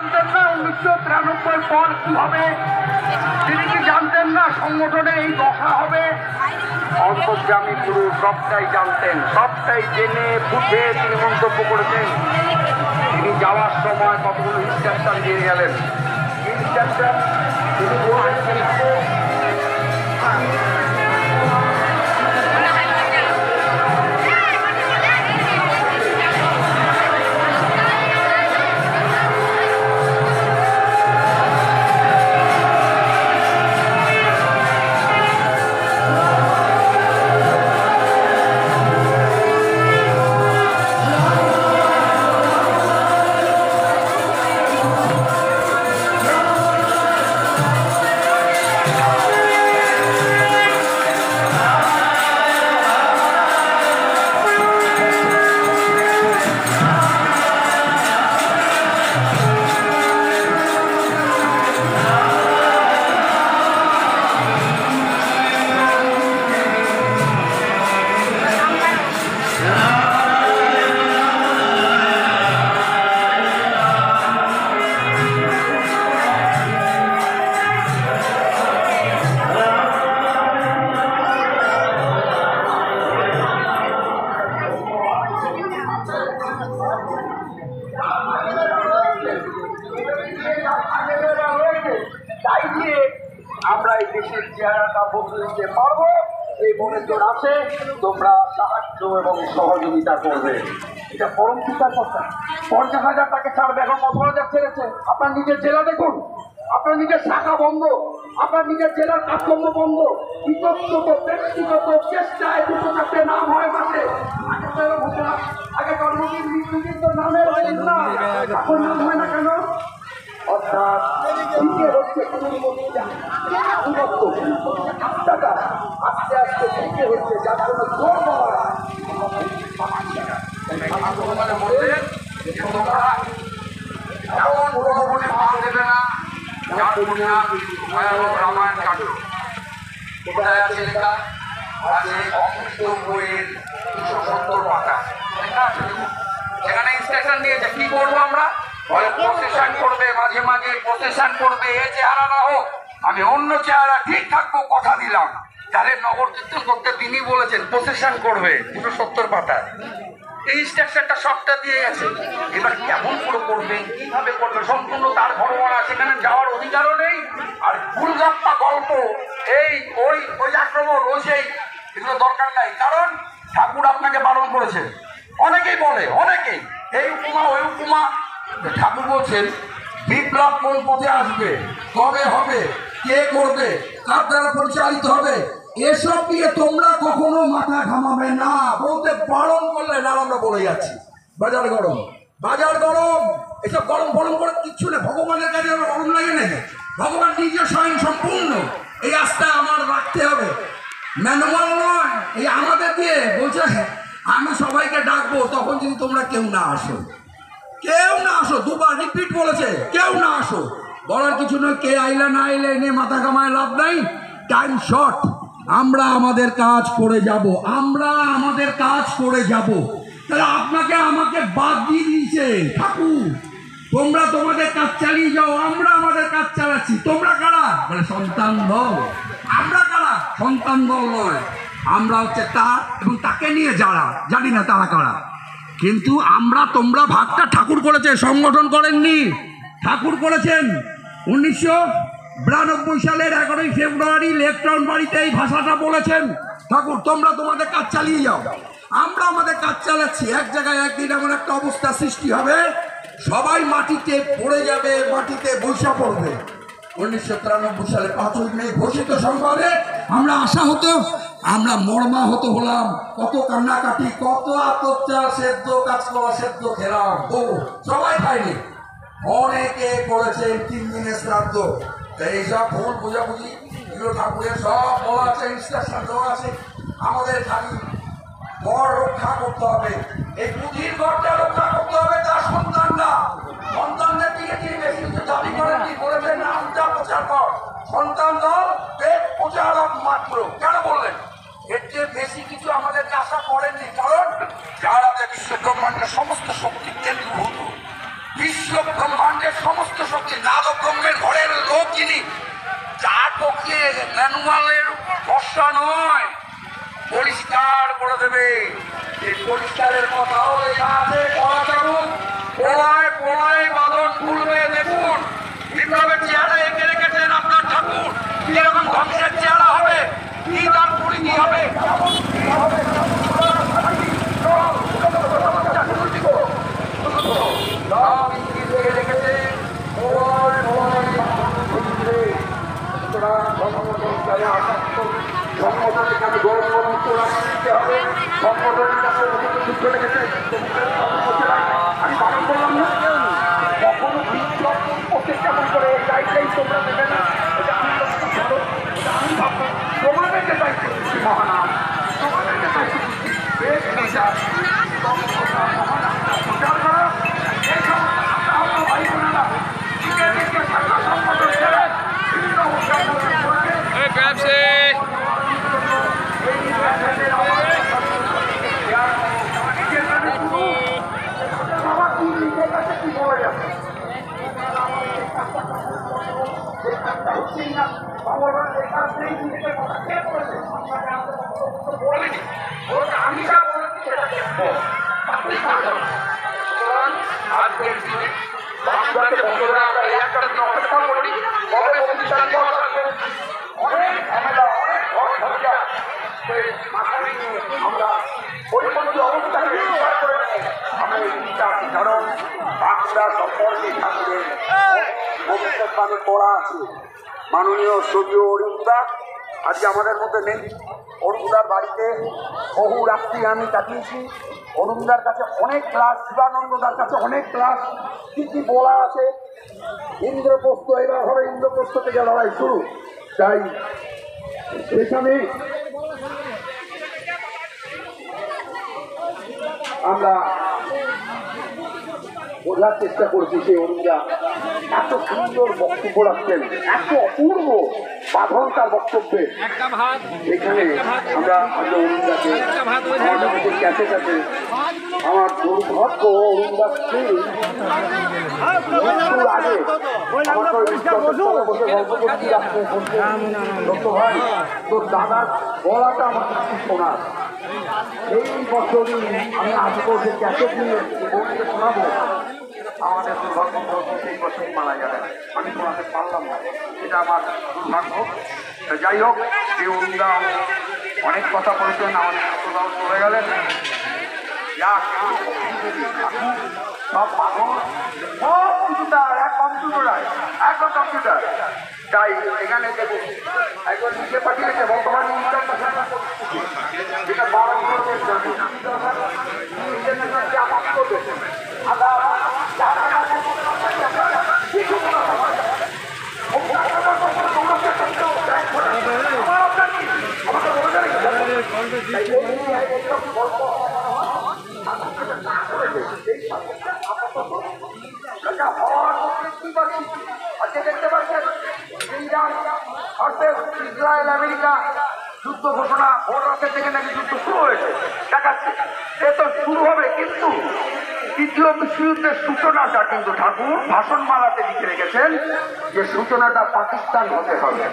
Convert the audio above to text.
1993 পর কি হবে তিনি কি জানতেন না? সংগঠনে এই দশা হবে। অন্তর্যামী পুরো সবটাই জানতেন, সবটাই জেনে বুঝে তিনি মন্তব্য করেছেন। তিনি যাওয়ার সময় কতগুলো ইনস্ট্রাকশন দিয়ে গেলেন। ইনস্ট্রাকশন তিনি বলেছেন আমরা এই দেশের চেহারাটা বদলে দিতে পারবো। এই মনে জোর আছে, তোমরা সাহায্য এবং সহযোগিতা করবে। এটা পরম চিন্তার কথা। 50,000 টাকা ছাড়বে, এখন 15,000 ছেড়েছে। আপনার নিজের জেলা দেখুন, আপনার নিজের শাখা বন্ধ, আপনার নিজের জেলার কাজকর্ম বন্ধ। বিতর্কিত ব্যক্তিগত চেষ্টায় দুটো চারটে নাম হয় মাসে। আগে কর্মজীবী মৃত্যুযুদ্ধ নামের না, এখন নাম হয় না কেন? অর্থাৎ হচ্ছে আস্তে আস্তে শিখে হচ্ছে, যার জন্য জোর পাওয়া রামায়ণ কাণ্ড কোথায় আছে লেখা? আছে অমৃত বইয়ের 270 পাতা লেখা আছে। এখানে ইনস্ট্রাকশন দিয়েছে কি করবো আমরা। প্রসেশন করবে, মাঝে মাঝে প্রসেশন করবে। এ চেহারা না হোক, আমি অন্য চেহারা ঠিক থাকবো, কথা দিলাম। যাদের নগর কীর্তন করতে তিনি বলেছেন প্রসেশন করবে 270 পাতা। এই ইনস্ট্রাকশনটা সবটা দিয়ে গেছে। এবার কেমন করে করবে, কিভাবে করবে, সম্পূর্ণ তার ঘরোয়া, সেখানে যাওয়ার অধিকারও নেই। আর ভুলগাপ্পা গল্প, এই ওই আক্রমণ, ওই সেই, এগুলো দরকার নাই। কারণ ঠাকুর আপনাকে বারণ করেছে। অনেকেই বলে, অনেকেই এই উপমা ওই উপমা। ঠাকুর বলছেন বিপ্লব কোন পথে আসবে, কবে হবে, কে করবে, কার দ্বারা পরিচালিত হবে, এসব নিয়ে তোমরা কখনো মাথা ঘামাবে না। বলতে বারণ করলেন, আর আমরা বলে যাচ্ছি বাজার গরম, বাজার গরম। এসব গরম গরম করে কিচ্ছু না। ভগবানের কাছে গরম লাগে নাকি? ভগবান নিজে স্বয়ং সম্পূর্ণ। এই আস্থা আমার রাখতে হবে, ম্যানুয়াল নয়। এই আমাদের দিয়ে বলছে আমি সবাইকে ডাকবো, তখন যদি তোমরা কেউ না আসো, কেউ না আসো, দুবার রিপিট বলেছে, কেউ না আসো। বলার কিছু নয়, কে আইলে না আইলে নিয়ে মাথা কামায় লাভ নাই, টাইম শর্ট। আমরা আমাদের কাজ করে যাব, আমরা আমাদের কাজ করে যাব। তাহলে আপনাকে আমাকে বাদ দিয়ে দিয়েছে ঠাকুর। তোমরা তোমাদের কাজ চালিয়ে যাও, আমরা আমাদের কাজ চালাচ্ছি। তোমরা কারা? বলে সন্তান দল। আমরা কারা? সন্তান দল নয়, আমরা হচ্ছে তার এবং তাকে নিয়ে যারা, জানি না তারা কারা। কিন্তু আমরা তোমরা ভাগটা ঠাকুর করেছে, সংগঠন করেননি। ঠাকুর করেছেন 1992 সালের 11ই ফেব্রুয়ারি লেকটাউন বাড়িতে এই ভাষাটা বলেছেন ঠাকুর। তোমরা তোমাদের কাজ চালিয়ে যাও, আমরা আমাদের কাজ চালাচ্ছি। এক জায়গায় একদিন এমন একটা অবস্থা সৃষ্টি হবে, সবাই মাটিতে পড়ে যাবে, মাটিতে বৈশা পড়বে। 1993 সালে 5ই মে ঘোষিত সংবাদে আমরা আশা হতো, আমরা মর্মাহত হলাম। কত কান্নাকাটি, কত আত্মচার, সেদ্ধ কাজ করা, সেদ্ধ খেলাম, সবাই খায়নি। অনেকে করেছেন 3 দিনের শ্রাদ্ধ। এইসব ভুল বোঝাবুঝি এগুলো ঠাকুরের সব বলা আছে, ইনস্ট্রাকশন দেওয়া আছে। আমাদের খালি ঘর রক্ষা করতে হবে, এই পুঁজির ঘরটা রক্ষা করতে হবে। তার সন্তানরা, সন্তানদের দিকে তিনি বেশি কিছু দাবি করেন কি বলেছেন? নামটা প্রচার কর, সন্তান দল পেট প্রচারক মাত্র। কেন বললেন? এর চেয়ে বেশি কিছু আমাদের আশা করেননি। কারণ যারা বিশ্ব ব্রহ্মাণ্ডের সমস্ত শক্তি কেন্দ্রভূত, বিশ্ব বিশ্বব্রহ্মাণ্ডের সমস্ত শক্তি নারদ ব্রহ্মের ঘরের লোক যিনি, যার পক্ষে ম্যানুয়ালের ভরসা নয়, পরিষ্কার করে দেবে। এই পরিষ্কারের কথাও লেখা আছে, পড়ায় পড়ায় বাদন খুলবে। দেখুন কিভাবে চেহারা এঁকে রেখেছেন আপনার ঠাকুর, কিরকম ধ্বংসের চেহারা হবে, কি তার পরিধি হবে। সংগঠনের কাছে গৌরব দিতে হবে, সংগঠনের কাছে যুদ্ধ লেগেছে। আমি বারণ করলাম না, কখনো বিপ্লব প্রচেষ্টা করে এই দায়িত্বেই তোমরা দেবে না। এটা আমি ভাববো তোমাদেরকে দায়িত্ব দিচ্ছি, মহানাম তোমাদেরকে দায়িত্ব দিচ্ছি। বেশ বিচার এই সমস্ত ভাই বোনেরা সংগঠন ছেড়ে বিভিন্ন অনুষ্ঠান আজকের দিনে আমরা পরিপন্থী অবস্থাকে বিচার করে আমরা এই বিচার, কারণ বাংলা সম্পর্কে ঠাকুরের ভবিষ্যৎবাণী পড়া আছে। মাননীয় স্বর্গীয় অরুণদা আজকে আমাদের মধ্যে নেই। অরুণদার বাড়িতে বহু রাত্রি আমি কাটিয়েছি। অরুণদার কাছে অনেক ক্লাস, শিবানন্দদার কাছে অনেক ক্লাস, কি কি বলা আছে। ইন্দ্রপ্রস্থ, এবার হবে ইন্দ্রপ্রস্থ থেকে লড়াই শুরু। তাই এখানে আমরা বোঝার চেষ্টা করছি যে অরুণদা এত সুন্দর বক্তব্য রাখছেন, এত অপূর্ব বাঁধন তার বক্তব্যে। এখানে আমরা অরুণদাকে ক্যাসে ক্যাসে আমার দুর্ভাগ্য অরুণদা মৃত্যুর আগে ভাই তোর দাদার গলাটা আমার কাছে শোনার, এই বছরই আমি আসবো যে ক্যাসেট নিয়ে শোনাবো। আমাদের দুর্ভাগ্য সেই বছরই মারা গেলেন, আমি শোনাতে পারলাম না, এটা আমার দুর্ভাগ্য। যাই হোক, এই অরুণদা অনেক কথা বলেছেন, আমাদের ছোটদাও চলে গেলেন। সব পাগল, সব কম্পিউটার, এক কম্পিউটার, একদম কম্পিউটার। তাই এখানে দেখুন একজন লিখে পাঠিয়েছে বর্তমানে যেটা বারণ করবে দেখতে পাচ্ছেন ইসরায়েল আমেরিকা যুদ্ধ ঘোষণা, ভোর রাতের থেকে নাকি যুদ্ধ শুরু হয়েছে দেখাচ্ছে। এ তো শুরু হবে, কিন্তু তৃতীয় বিশ্বযুদ্ধের সূচনাটা কিন্তু ঠাকুর ভাষণমালাতে লিখে রেখেছেন যে সূচনাটা পাকিস্তান হতে হবে।